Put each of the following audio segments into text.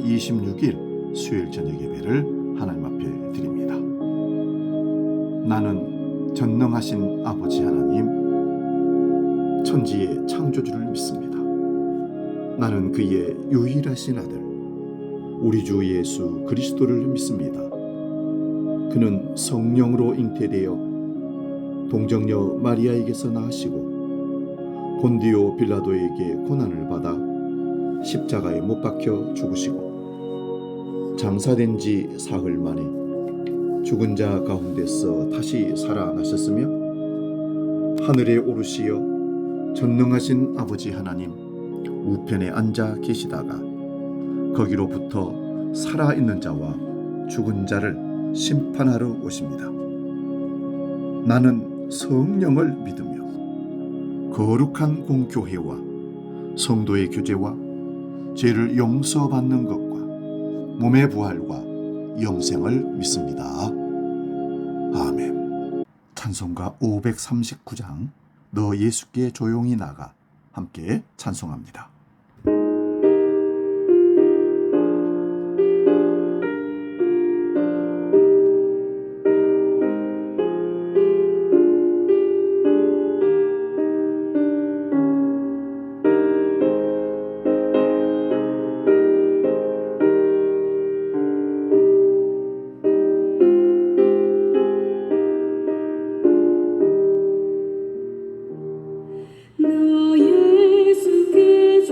26일 수요일 저녁 예배를 하나님 앞에 드립니다. 나는 전능하신 아버지 하나님, 천지의 창조주를 믿습니다. 나는 그의 유일하신 아들 우리 주 예수 그리스도를 믿습니다. 그는 성령으로 잉태되어 동정녀 마리아에게서 나으시고 본디오 빌라도에게 고난을 받아 십자가에 못 박혀 죽으시고 장사된 지 사흘 만에 죽은 자 가운데서 다시 살아나셨으며 하늘에 오르시어 전능하신 아버지 하나님 우편에 앉아 계시다가 거기로부터 살아있는 자와 죽은 자를 심판하러 오십니다. 나는 성령을 믿으며 거룩한 공교회와 성도의 교제와 죄를 용서받는 것과 몸의 부활과 영생을 믿습니다. 아멘. 찬송가 539장 너 예수께 조용히 나가 함께 찬송합니다. 너 예수께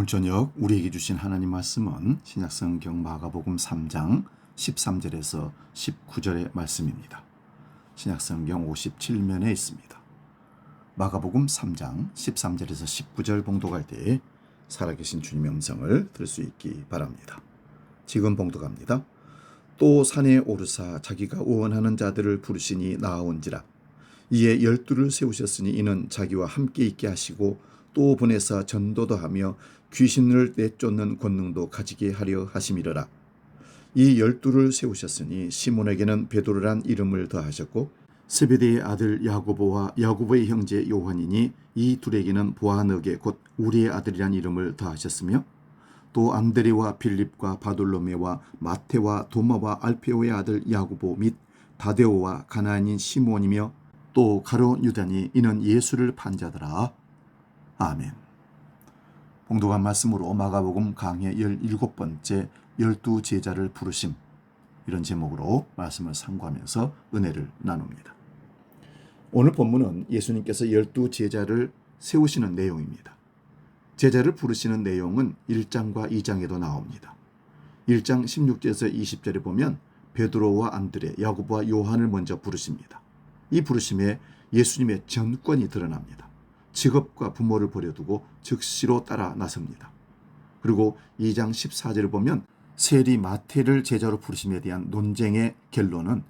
오늘 저녁 우리에게 주신 하나님 말씀은 신약성경 마가복음 3장 13절에서 19절의 말씀입니다. 신약성경 57면에 있습니다. 마가복음 3장 13절에서 19절 봉독할 때 살아계신 주님의 음성을 들을 수 있기 바랍니다. 지금 봉독합니다. 또 산에 오르사 자기가 원하는 자들을 부르시니 나아온지라. 이에 12를 세우셨으니 이는 자기와 함께 있게 하시고 또 보내사 전도도 하며 귀신을 내쫓는 권능도 가지게 하려 하심이러라. 이 12를 세우셨으니 시몬에게는 베드로란 이름을 더하셨고 세베대의 아들 야고보와 야고보의 형제 요한이니 이 둘에게는 보아너게 곧 우리의 아들이란 이름을 더하셨으며 또 안드레와 빌립과 바돌로메와 마테와 도마와 알페오의 아들 야고보 및 다데오와 가나안인 시몬이며 또 가룟 유다니 이는 예수를 판 자더라. 아멘. 봉독한 말씀으로 마가복음 강해 17번째 12 제자를 부르심, 이런 제목으로 말씀을 상고하면서 은혜를 나눕니다. 오늘 본문은 예수님께서 12 제자를 세우시는 내용입니다. 제자를 부르시는 내용은 1장과 2장에도 나옵니다. 1장 16절에서 20절에 보면 베드로와 안드레, 야고보와 요한을 먼저 부르십니다. 이 부르심에 예수님의 전권이 드러납니다. 직업과 부모를 버려두고 즉시로 따라 나섭니다. 그리고 2장 14절을 보면 세리 마태를 제자로 부르심에 대한 논쟁의 결론은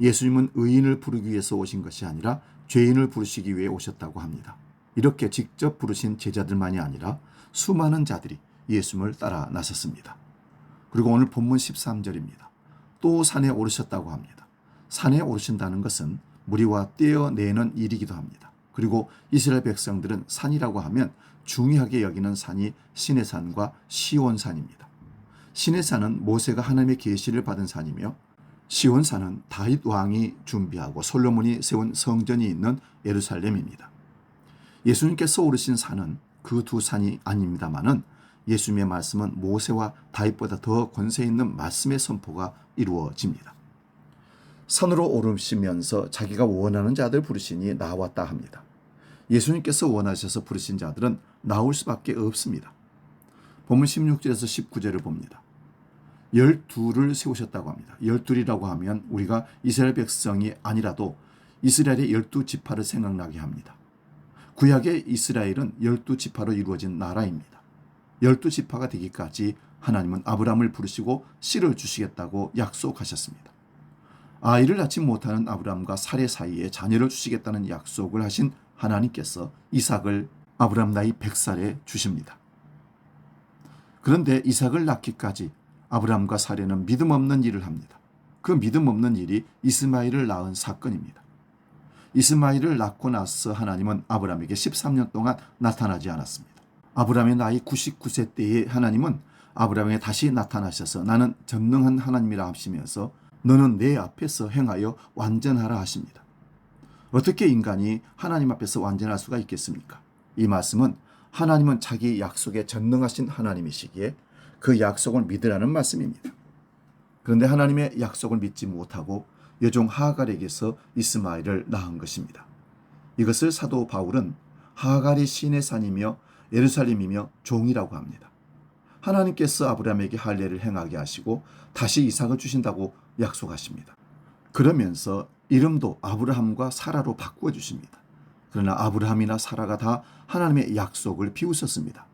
예수님은 의인을 부르기 위해서 오신 것이 아니라 죄인을 부르시기 위해 오셨다고 합니다. 이렇게 직접 부르신 제자들만이 아니라 수많은 자들이 예수님을 따라 나섰습니다. 그리고 오늘 본문 13절입니다. 또 산에 오르셨다고 합니다. 산에 오르신다는 것은 무리와 떼어내는 일이기도 합니다. 그리고 이스라엘 백성들은 산이라고 하면 중요하게 여기는 산이 시내산과 시온산입니다. 시내산은 모세가 하나님의 계시를 받은 산이며 시온산은 다윗 왕이 준비하고 솔로몬이 세운 성전이 있는 예루살렘입니다. 예수님께서 오르신 산은 그 두 산이 아닙니다마는 예수님의 말씀은 모세와 다윗보다 더 권세 있는 말씀의 선포가 이루어집니다. 산으로 오르시면서 자기가 원하는 자들 부르시니 나왔다 합니다. 예수님께서 원하셔서 부르신 자들은 나올 수밖에 없습니다. 본문 16절에서 19절을 봅니다. 12를 세우셨다고 합니다. 12이라고 하면 우리가 이스라엘 백성이 아니라도 이스라엘의 12지파를 생각나게 합니다. 구약의 이스라엘은 12지파로 이루어진 나라입니다. 12지파가 되기까지 하나님은 아브라함을 부르시고 씨를 주시겠다고 약속하셨습니다. 아이를 낳지 못하는 아브라함과 사레 사이에 자녀를 주시겠다는 약속을 하신 하나님께서 이삭을 아브라함 나이 100살에 주십니다. 그런데 이삭을 낳기까지 아브라함과 사레는 믿음 없는 일을 합니다. 그 믿음 없는 일이 이스마엘을 낳은 사건입니다. 이스마엘을 낳고 나서 하나님은 아브라함에게 13년 동안 나타나지 않았습니다. 아브라함의 나이 99세 때에 하나님은 아브라함에게 다시 나타나셔서 나는 전능한 하나님이라 하시면서 너는 내 앞에서 행하여 완전하라 하십니다. 어떻게 인간이 하나님 앞에서 완전할 수가 있겠습니까? 이 말씀은 하나님은 자기 약속에 전능하신 하나님이시기에 그 약속을 믿으라는 말씀입니다. 그런데 하나님의 약속을 믿지 못하고 여종 하갈에게서 이스마엘을 낳은 것입니다. 이것을 사도 바울은 하갈이 시내산이며 예루살렘이며 종이라고 합니다. 하나님께서 아브라함에게 할례를 행하게 하시고 다시 이삭을 주신다고 약속하십니다. 그러면서 이름도 아브라함과 사라로 바꾸어 주십니다. 그러나 아브라함이나 사라가 다 하나님의 약속을 비웃었습니다.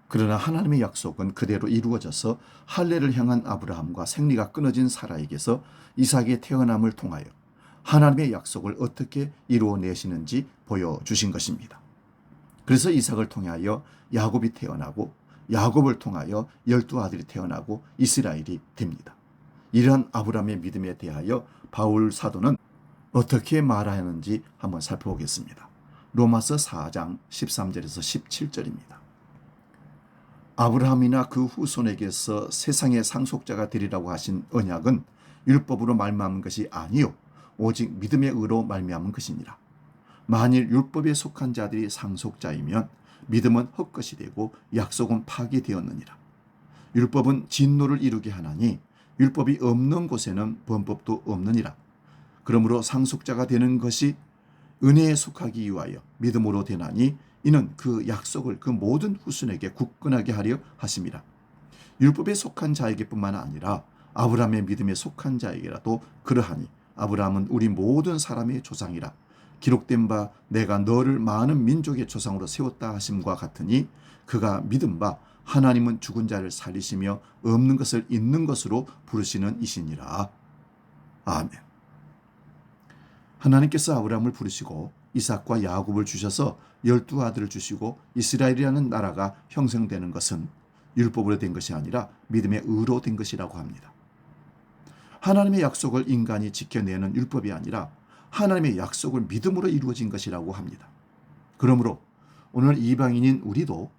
그러나 하나님의 약속은 그대로 이루어져서 할례를 향한 아브라함과 생리가 끊어진 사라에게서 이삭의 태어남을 통하여 하나님의 약속을 어떻게 이루어내시는지 보여주신 것입니다. 그래서 이삭을 통하여 야곱이 태어나고 야곱을 통하여 12아들이 태어나고 이스라엘이 됩니다. 이러한 아브라함의 믿음에 대하여 바울 사도는 어떻게 말하는지 한번 살펴보겠습니다. 로마서 4장 13절에서 17절입니다. 아브라함이나 그 후손에게서 세상의 상속자가 되리라고 하신 언약은 율법으로 말미암은 것이 아니요 오직 믿음의 의로 말미암은 것이니라. 만일 율법에 속한 자들이 상속자이면 믿음은 헛것이 되고 약속은 파기되었느니라. 율법은 진노를 이루게 하나니 율법이 없는 곳에는 범법도 없느니라. 그러므로 상속자가 되는 것이 은혜에 속하기 위하여 믿음으로 되나니 이는 그 약속을 그 모든 후손에게 굳건하게 하려 하심이라. 율법에 속한 자에게뿐만 아니라 아브라함의 믿음에 속한 자에게라도 그러하니 아브라함은 우리 모든 사람의 조상이라. 기록된 바 내가 너를 많은 민족의 조상으로 세웠다 하심과 같으니 그가 믿은 바 하나님은 죽은 자를 살리시며 없는 것을 있는 것으로 부르시는 이시니라. 아멘. 하나님께서 아브라함을 부르시고 이삭과 야곱을 주셔서 12아들을 주시고 이스라엘이라는 나라가 형성되는 것은 율법으로 된 것이 아니라 믿음의 의로 된 것이라고 합니다. 하나님의 약속을 인간이 지켜내는 율법이 아니라 하나님의 약속을 믿음으로 이루어진 것이라고 합니다. 그러므로 오늘 이방인인 우리도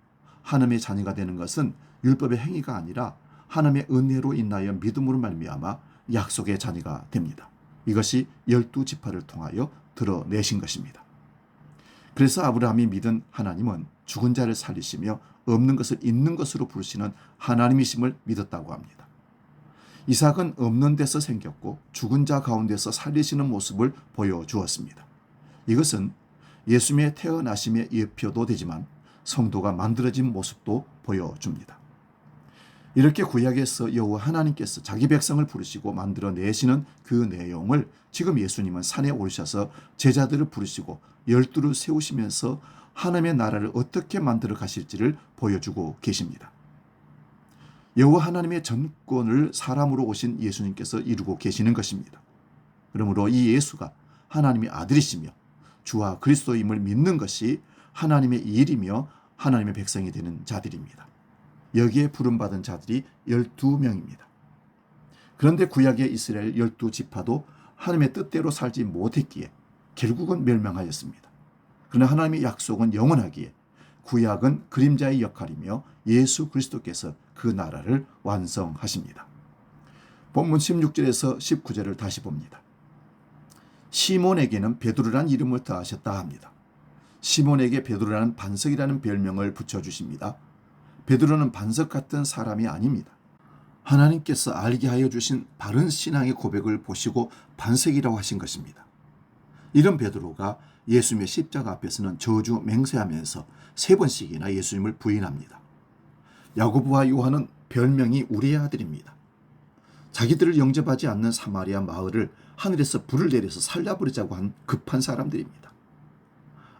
하나님의 자녀가 되는 것은 율법의 행위가 아니라 하나님의 은혜로 인하여 믿음으로 말미암아 약속의 자녀가 됩니다. 이것이 12지파를 통하여 드러내신 것입니다. 그래서 아브라함이 믿은 하나님은 죽은 자를 살리시며 없는 것을 있는 것으로 부르시는 하나님이심을 믿었다고 합니다. 이삭은 없는 데서 생겼고 죽은 자 가운데서 살리시는 모습을 보여주었습니다. 이것은 예수님의 태어나심의 예표도 되지만 성도가 만들어진 모습도 보여줍니다. 이렇게 구약에서 여호와 하나님께서 자기 백성을 부르시고 만들어내시는 그 내용을 지금 예수님은 산에 오르셔서 제자들을 부르시고 12를 세우시면서 하나님의 나라를 어떻게 만들어 가실지를 보여주고 계십니다. 여호와 하나님의 전권을 사람으로 오신 예수님께서 이루고 계시는 것입니다. 그러므로 이 예수가 하나님의 아들이시며 주와 그리스도임을 믿는 것이 하나님의 일이며 하나님의 백성이 되는 자들입니다. 여기에 부름받은 자들이 12명입니다. 그런데 구약의 이스라엘 12지파도 하나님의 뜻대로 살지 못했기에 결국은 멸망하였습니다. 그러나 하나님의 약속은 영원하기에 구약은 그림자의 역할이며 예수 그리스도께서 그 나라를 완성하십니다. 본문 16절에서 19절을 다시 봅니다. 시몬에게는 베드로란 이름을 더하셨다 합니다. 시몬에게 베드로라는 반석이라는 별명을 붙여주십니다. 베드로는 반석 같은 사람이 아닙니다. 하나님께서 알게 하여 주신 바른 신앙의 고백을 보시고 반석이라고 하신 것입니다. 이런 베드로가 예수님의 십자가 앞에서는 저주 맹세하면서 3번씩이나 예수님을 부인합니다. 야고보와 요한은 별명이 우리의 아들입니다. 자기들을 영접하지 않는 사마리아 마을을 하늘에서 불을 내려서 살려버리자고 한 급한 사람들입니다.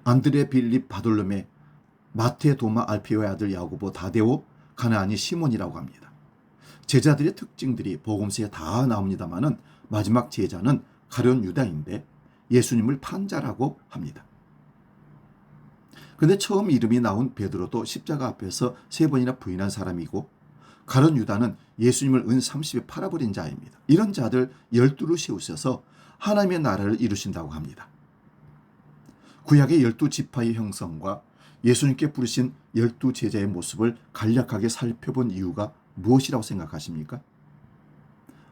안드레, 빌립, 바돌로메, 마테, 도마, 알페오의 아들 야고보, 다데오, 가나안이 시몬이라고 합니다. 제자들의 특징들이 복음서에 다 나옵니다마는 마지막 제자는 가룟 유다인데 예수님을 판자라고 합니다. 그런데 처음 이름이 나온 베드로도 십자가 앞에서 3번이나 부인한 사람이고 가룟 유다는 예수님을 은 30에 팔아버린 자입니다. 이런 자들 12를 세우셔서 하나님의 나라를 이루신다고 합니다. 구약의 12지파의 형성과 예수님께 부르신 12제자의 모습을 간략하게 살펴본 이유가 무엇이라고 생각하십니까?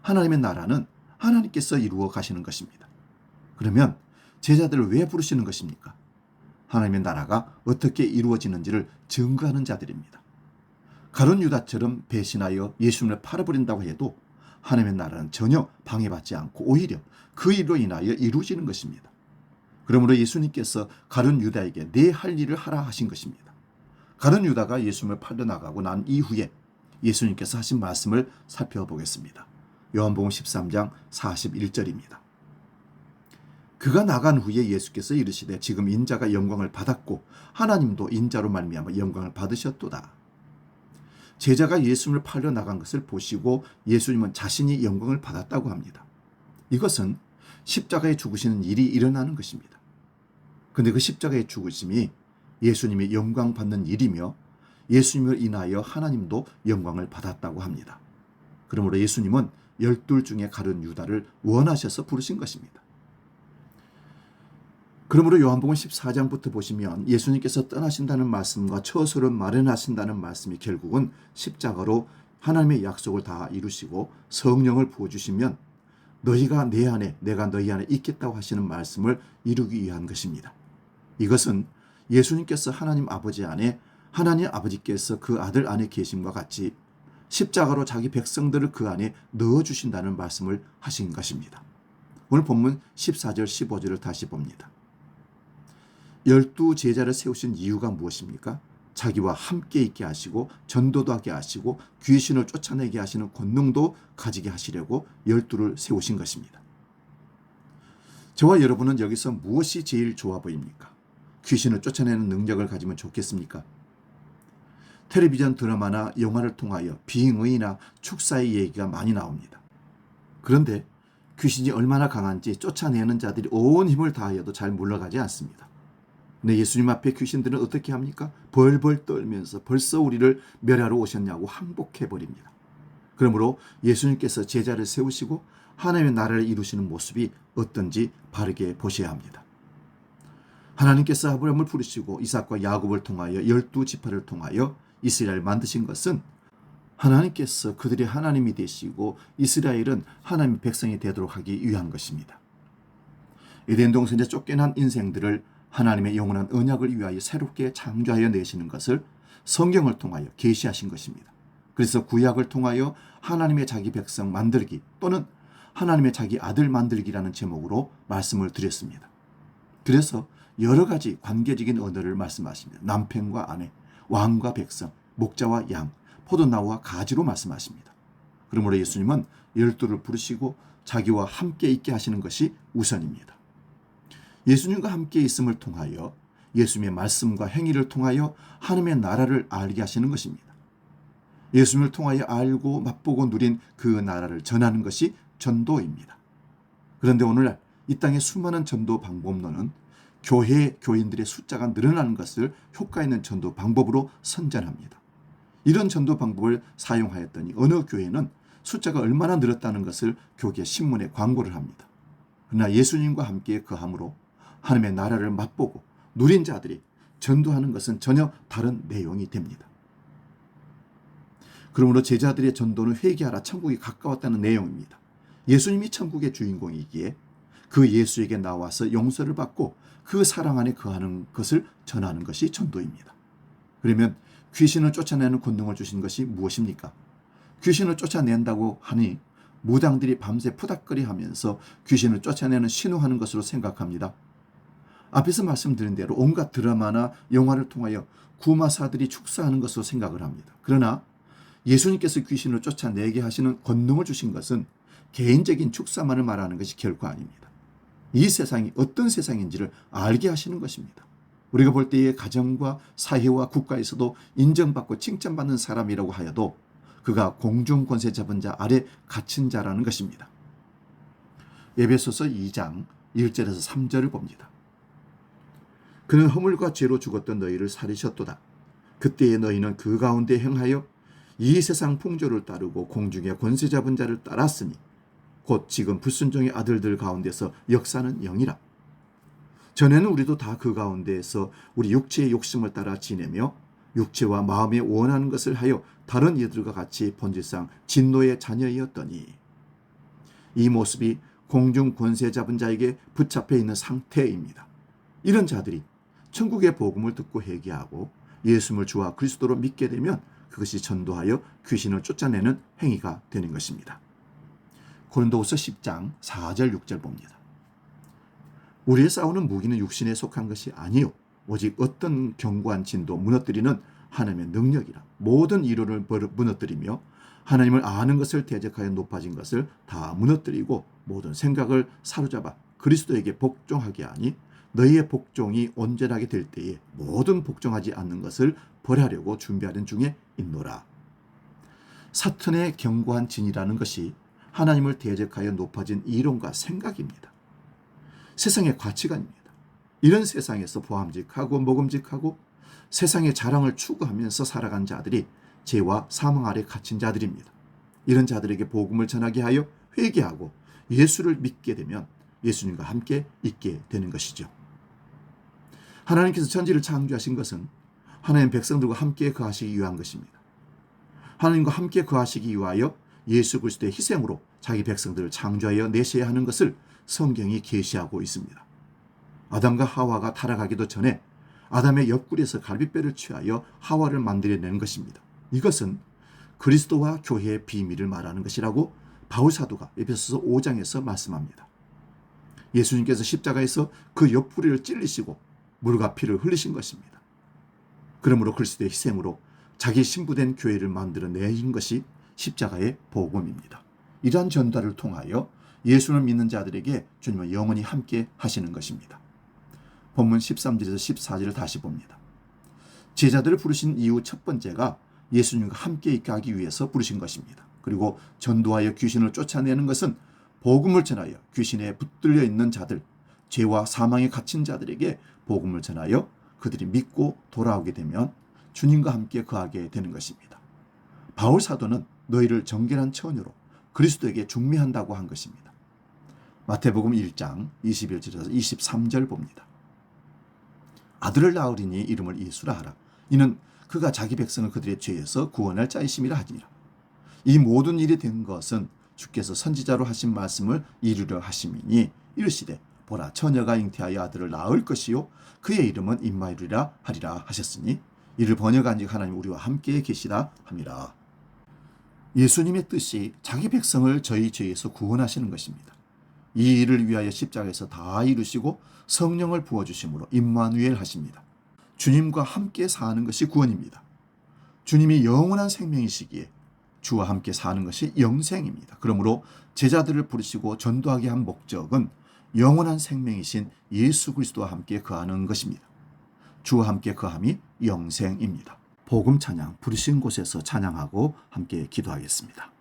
하나님의 나라는 하나님께서 이루어 가시는 것입니다. 그러면 제자들을 왜 부르시는 것입니까? 하나님의 나라가 어떻게 이루어지는지를 증거하는 자들입니다. 가룟 유다처럼 배신하여 예수님을 팔아버린다고 해도 하나님의 나라는 전혀 방해받지 않고 오히려 그 일로 인하여 이루어지는 것입니다. 그러므로 예수님께서 가룟 유다에게 내 할 일을 하라 하신 것입니다. 가룟 유다가 예수님을 팔려나가고 난 이후에 예수님께서 하신 말씀을 살펴보겠습니다. 요한복음 13장 41절입니다. 그가 나간 후에 예수께서 이르시되 지금 인자가 영광을 받았고 하나님도 인자로 말미암아 영광을 받으셨도다. 제자가 예수님을 팔려 나간 것을 보시고 예수님은 자신이 영광을 받았다고 합니다. 이것은 십자가에 죽으시는 일이 일어나는 것입니다. 그런데 그 십자가의 죽으심이 예수님이 영광 받는 일이며 예수님을 인하여 하나님도 영광을 받았다고 합니다. 그러므로 예수님은 12 중에 가룟 유다를 원하셔서 부르신 것입니다. 그러므로 요한복음 14장부터 보시면 예수님께서 떠나신다는 말씀과 처소를 마련하신다는 말씀이 결국은 십자가로 하나님의 약속을 다 이루시고 성령을 부어주시면 너희가 내 안에 내가 너희 안에 있겠다고 하시는 말씀을 이루기 위한 것입니다. 이것은 예수님께서 하나님 아버지 안에 하나님 아버지께서 그 아들 안에 계심과 같이 십자가로 자기 백성들을 그 안에 넣어주신다는 말씀을 하신 것입니다. 오늘 본문 14절 15절을 다시 봅니다. 12 제자를 세우신 이유가 무엇입니까? 자기와 함께 있게 하시고 전도도 하게 하시고 귀신을 쫓아내게 하시는 권능도 가지게 하시려고 12를 세우신 것입니다. 저와 여러분은 여기서 무엇이 제일 좋아 보입니까? 귀신을 쫓아내는 능력을 가지면 좋겠습니까? 텔레비전 드라마나 영화를 통하여 비응의나 축사의 얘기가 많이 나옵니다. 그런데 귀신이 얼마나 강한지 쫓아내는 자들이 온 힘을 다하여도 잘 물러가지 않습니다. 근데 예수님 앞에 귀신들은 어떻게 합니까? 벌벌 떨면서 벌써 우리를 멸하러 오셨냐고 항복해버립니다. 그러므로 예수님께서 제자를 세우시고 하나님의 나라를 이루시는 모습이 어떤지 바르게 보셔야 합니다. 하나님께서 아브라함을 부르시고 이삭과 야곱을 통하여 12지파를 통하여 이스라엘을 만드신 것은 하나님께서 그들의 하나님이 되시고 이스라엘은 하나님의 백성이 되도록 하기 위한 것입니다. 에덴 동산에 쫓겨난 인생들을 하나님의 영원한 언약을 위하여 새롭게 창조하여 내시는 것을 성경을 통하여 계시하신 것입니다. 그래서 구약을 통하여 하나님의 자기 백성 만들기 또는 하나님의 자기 아들 만들기라는 제목으로 말씀을 드렸습니다. 그래서 여러 가지 관계적인 언어를 말씀하십니다. 남편과 아내, 왕과 백성, 목자와 양, 포도나무와 가지로 말씀하십니다. 그러므로 예수님은 12를 부르시고 자기와 함께 있게 하시는 것이 우선입니다. 예수님과 함께 있음을 통하여 예수님의 말씀과 행위를 통하여 하나님의 나라를 알게 하시는 것입니다. 예수님을 통하여 알고 맛보고 누린 그 나라를 전하는 것이 전도입니다. 그런데 오늘날 이 땅의 수많은 전도 방법론은 교인들의 숫자가 늘어나는 것을 효과 있는 전도 방법으로 선전합니다. 이런 전도 방법을 사용하였더니 어느 교회는 숫자가 얼마나 늘었다는 것을 교계 신문에 광고를 합니다. 그러나 예수님과 함께 거함으로 하나님의 나라를 맛보고 누린 자들이 전도하는 것은 전혀 다른 내용이 됩니다. 그러므로 제자들의 전도는 회개하라 천국이 가까웠다는 내용입니다. 예수님이 천국의 주인공이기에 그 예수에게 나와서 용서를 받고 그 사랑 안에 거하는 것을 전하는 것이 전도입니다. 그러면 귀신을 쫓아내는 권능을 주신 것이 무엇입니까? 귀신을 쫓아낸다고 하니 무당들이 밤새 푸닥거리 하면서 귀신을 쫓아내는 신호하는 것으로 생각합니다. 앞에서 말씀드린 대로 온갖 드라마나 영화를 통하여 구마사들이 축사하는 것으로 생각을 합니다. 그러나 예수님께서 귀신을 쫓아내게 하시는 권능을 주신 것은 개인적인 축사만을 말하는 것이 결코 아닙니다. 이 세상이 어떤 세상인지를 알게 하시는 것입니다. 우리가 볼 때의 가정과 사회와 국가에서도 인정받고 칭찬받는 사람이라고 하여도 그가 공중 권세 잡은 자 아래 갇힌 자라는 것입니다. 에베소서 2장 1절에서 3절을 봅니다. 그는 허물과 죄로 죽었던 너희를 살리셨도다. 그때의 너희는 그 가운데 행하여 이 세상 풍조를 따르고 공중의 권세 잡은 자를 따랐으니 곧 지금 불순종의 아들들 가운데서 역사는 영이라. 전에는 우리도 다 그 가운데에서 우리 육체의 욕심을 따라 지내며 육체와 마음에 원하는 것을 하여 다른 이들과 같이 본질상 진노의 자녀이었더니 이 모습이 공중 권세 잡은 자에게 붙잡혀 있는 상태입니다. 이런 자들이 천국의 복음을 듣고 회개하고 예수님을 주와 그리스도로 믿게 되면 그것이 전도하여 귀신을 쫓아내는 행위가 되는 것입니다. 고린도후서 10장 4절 6절 봅니다. 우리의 싸우는 무기는 육신에 속한 것이 아니요 오직 어떤 견고한 진도 무너뜨리는 하나님의 능력이라. 모든 이론을 무너뜨리며 하나님을 아는 것을 대적하여 높아진 것을 다 무너뜨리고 모든 생각을 사로잡아 그리스도에게 복종하게 하니 너희의 복종이 온전하게 될 때에 모든 복종하지 않는 것을 벌하려고 준비하는 중에 있노라. 사탄의 견고한 진이라는 것이 하나님을 대적하여 높아진 이론과 생각입니다. 세상의 가치관입니다. 이런 세상에서 보암직하고 먹음직하고 세상의 자랑을 추구하면서 살아간 자들이 죄와 사망 아래 갇힌 자들입니다. 이런 자들에게 복음을 전하게 하여 회개하고 예수를 믿게 되면 예수님과 함께 있게 되는 것이죠. 하나님께서 천지를 창조하신 것은 하나님 백성들과 함께 거하시기 위한 것입니다. 하나님과 함께 거하시기 위하여 예수 그리스도의 희생으로 자기 백성들을 창조하여 내셔야 하는 것을 성경이 계시하고 있습니다. 아담과 하와가 타락하기도 전에 아담의 옆구리에서 갈빗뼈를 취하여 하와를 만들어내는 것입니다. 이것은 그리스도와 교회의 비밀을 말하는 것이라고 바울사도가 에베소서 5장에서 말씀합니다. 예수님께서 십자가에서 그 옆구리를 찔리시고 물과 피를 흘리신 것입니다. 그러므로 그리스도의 희생으로 자기 신부된 교회를 만들어내신 것이 십자가의 복음입니다. 이러한 전달을 통하여 예수를 믿는 자들에게 주님은 영원히 함께 하시는 것입니다. 본문 13절에서 14절을 다시 봅니다. 제자들을 부르신 이유 첫 번째가 예수님과 함께 있게 하기 위해서 부르신 것입니다. 그리고 전도하여 귀신을 쫓아내는 것은 복음을 전하여 귀신에 붙들려 있는 자들, 죄와 사망에 갇힌 자들에게 복음을 전하여 그들이 믿고 돌아오게 되면 주님과 함께 거하게 되는 것입니다. 바울 사도는 너희를 정결한 처녀로 그리스도에게 중매한다고 한 것입니다. 마태복음 1장 21절에서 23절 봅니다. 아들을 낳으리니 이름을 예수라 하라. 이는 그가 자기 백성을 그들의 죄에서 구원할 자이심이라 하니라. 이 모든 일이 된 것은 주께서 선지자로 하신 말씀을 이루려 하심이니 이르시되 보라 처녀가 잉태하여 아들을 낳을 것이요 그의 이름은 임마누엘이라 하리라 하셨으니 이를 번역한즉 하나님 우리와 함께 계시라 함이라. 예수님의 뜻이 자기 백성을 저희 죄에서 구원하시는 것입니다. 이 일을 위하여 십자가에서 다 이루시고 성령을 부어주심으로 임마누엘 하십니다. 주님과 함께 사는 것이 구원입니다. 주님이 영원한 생명이시기에 주와 함께 사는 것이 영생입니다. 그러므로 제자들을 부르시고 전도하게 한 목적은 영원한 생명이신 예수 그리스도와 함께 거하는 것입니다. 주와 함께 거함이 영생입니다. 복음 찬양 부르신 곳에서 찬양하고 함께 기도하겠습니다.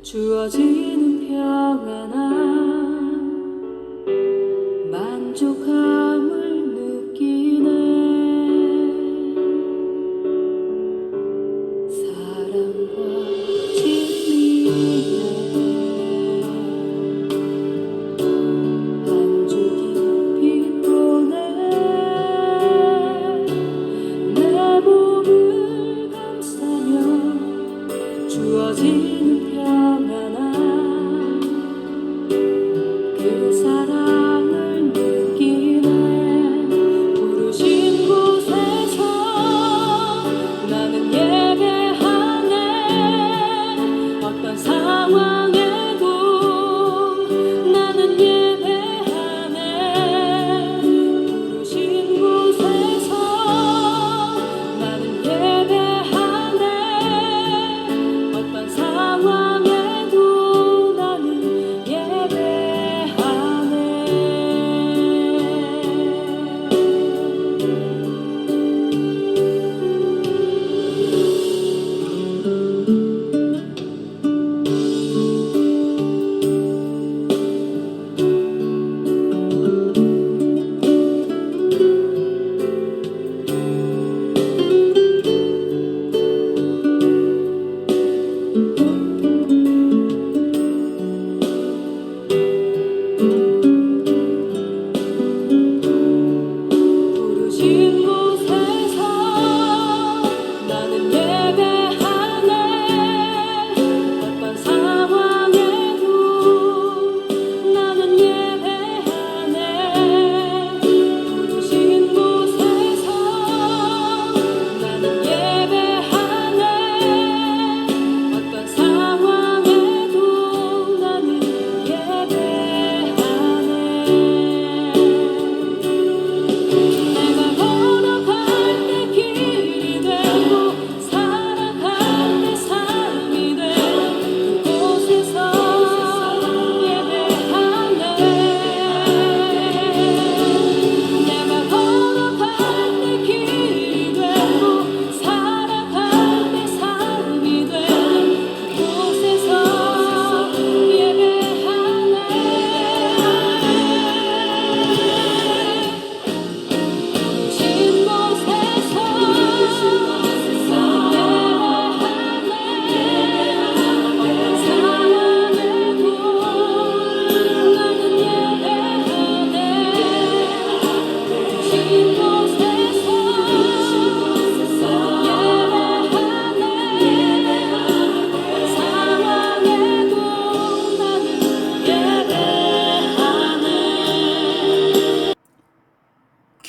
주어지는 평안함 만족함을 느끼네. 사랑과 진리에 한 주 깊이 보내. 내 몸을 감싸며 주어지는 평안함 그 사랑을 느끼네.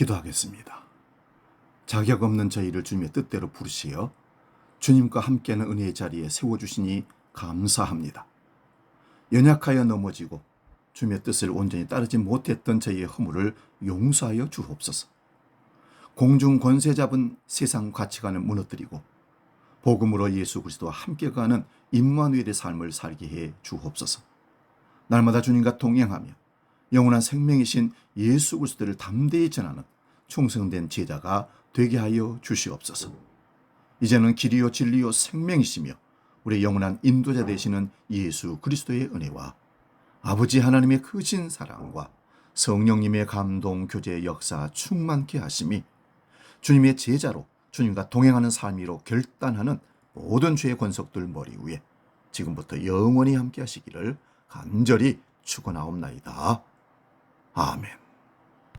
기도하겠습니다. 자격 없는 저희를 주님의 뜻대로 부르시어 주님과 함께하는 은혜의 자리에 세워주시니 감사합니다. 연약하여 넘어지고 주님의 뜻을 온전히 따르지 못했던 저희의 허물을 용서하여 주옵소서. 공중 권세 잡은 세상 가치관을 무너뜨리고 복음으로 예수 그리스도와 함께 가는 임마누엘의 삶을 살게 해 주옵소서. 날마다 주님과 동행하며 영원한 생명이신 예수 그리스도를 담대히 전하는 충성된 제자가 되게 하여 주시옵소서. 이제는 길이요 진리요 생명이시며 우리 영원한 인도자 되시는 예수 그리스도의 은혜와 아버지 하나님의 크신 사랑과 성령님의 감동, 교제, 역사 충만케 하심이 주님의 제자로 주님과 동행하는 삶으로 결단하는 모든 죄의 권속들 머리 위에 지금부터 영원히 함께 하시기를 간절히 축원하옵나이다. 아멘.